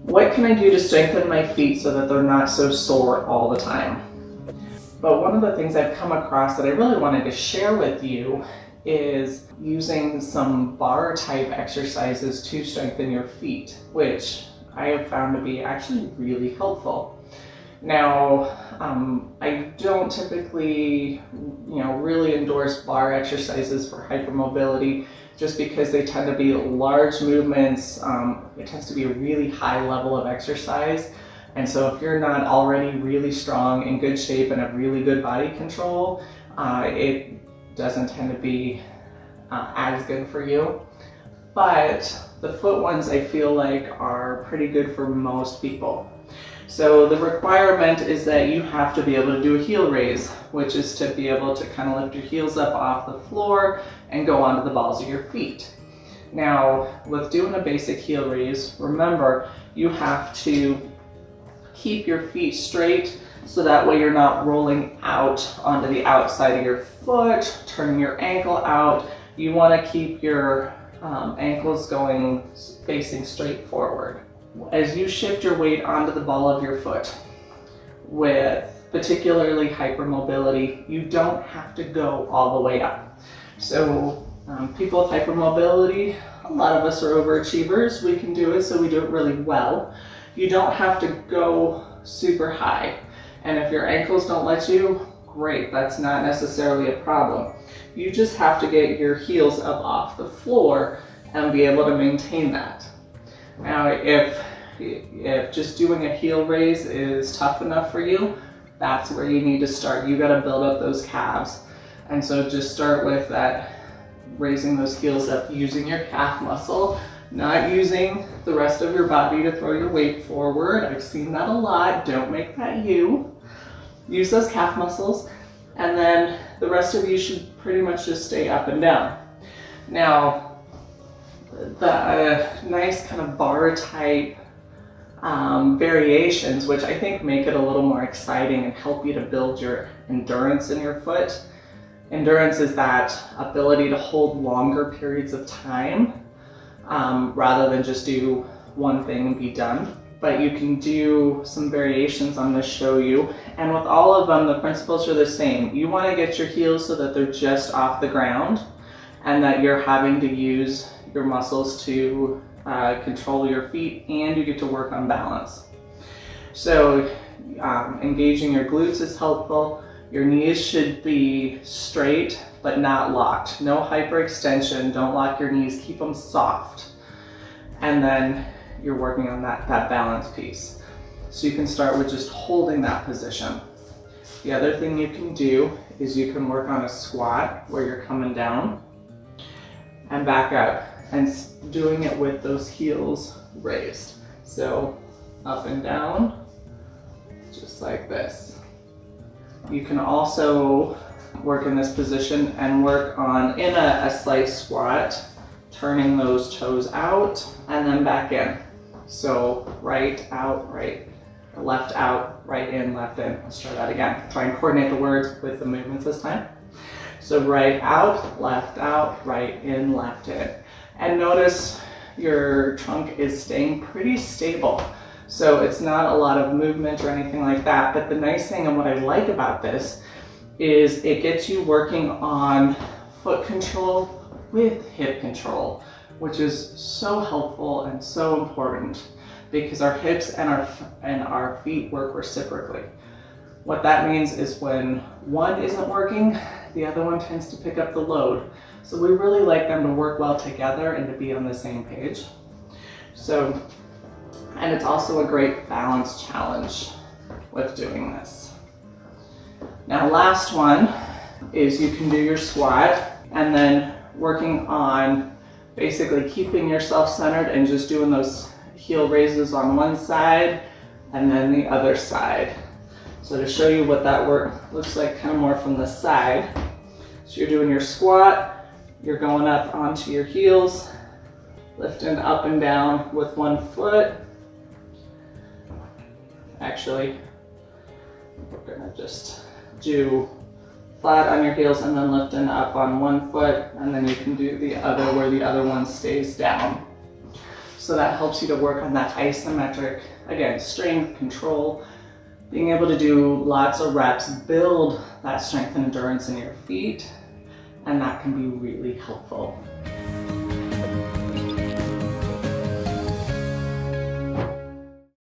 What can I do to strengthen my feet so that they're not so sore all the time? But one of the things I've come across that I really wanted to share with you is using some bar type exercises to strengthen your feet, which I have found to be actually really helpful. Now, I don't typically, really endorse bar exercises for hypermobility just because they tend to be large movements. It tends to be a really high level of exercise. And so if you're not already really strong, in good shape, and have really good body control, it doesn't tend to be as good for you. But the foot ones I feel like are pretty good for most people. So the requirement is that you have to be able to do a heel raise, which is to be able to kind of lift your heels up off the floor and go onto the balls of your feet. Now, with doing a basic heel raise, remember you have to keep your feet straight so that way you're not rolling out onto the outside of your foot, turning your ankle out. You want to keep your ankles going facing straight forward. As you shift your weight onto the ball of your foot, with particularly hypermobility, you don't have to go all the way up. So people with hypermobility, a lot of us are overachievers. We can do it, so we do it really well. You don't have to go super high. And if your ankles don't let you, great, that's not necessarily a problem. You just have to get your heels up off the floor and be able to maintain that. Now, if just doing a heel raise is tough enough for you, that's where you need to start. You got to build up those calves. And so just start with that, raising those heels up using your calf muscle, not using the rest of your body to throw your weight forward. I've seen that a lot. Don't make that you. Use those calf muscles, and then the rest of you should pretty much just stay up and down. Now, the nice kind of bar type variations, which I think make it a little more exciting and help you to build your endurance in your foot. Endurance is that ability to hold longer periods of time rather than just do one thing and be done. But you can do some variations I'm going to show you, and with all of them the principles are the same. You want to get your heels so that they're just off the ground and that you're having to use your muscles to control your feet, and you get to work on balance. So engaging your glutes is helpful. Your knees should be straight but not locked. No hyperextension. Don't lock your knees. Keep them soft. And then you're working on that balance piece. So you can start with just holding that position. The other thing you can do is you can work on a squat where you're coming down and back up, and doing it with those heels raised. So up and down, just like this. You can also work in this position and work on, in a slight squat, turning those toes out and then back in. So right out, right, left out, right in, left in. Let's try that again. Try and coordinate the words with the movements this time. So right out, right in, left in. And notice your trunk is staying pretty stable. So it's not a lot of movement or anything like that. But the nice thing and what I like about this is it gets you working on foot control with hip control, which is so helpful and so important because our hips and our feet work reciprocally. What that means is when one isn't working, the other one tends to pick up the load. So we really like them to work well together and to be on the same page. So, and it's also a great balance challenge with doing this. Now, last one is you can do your squat and then working on basically keeping yourself centered and just doing those heel raises on one side and then the other side. So to show you what that work looks like kind of more from the side. So you're doing your squat, you're going up onto your heels, lifting up and down with one foot. Actually, we're gonna just do flat on your heels and then lifting up on one foot, and then you can do the other where the other one stays down. So that helps you to work on that isometric, again, strength, control, being able to do lots of reps, build that strength and endurance in your feet, and that can be really helpful.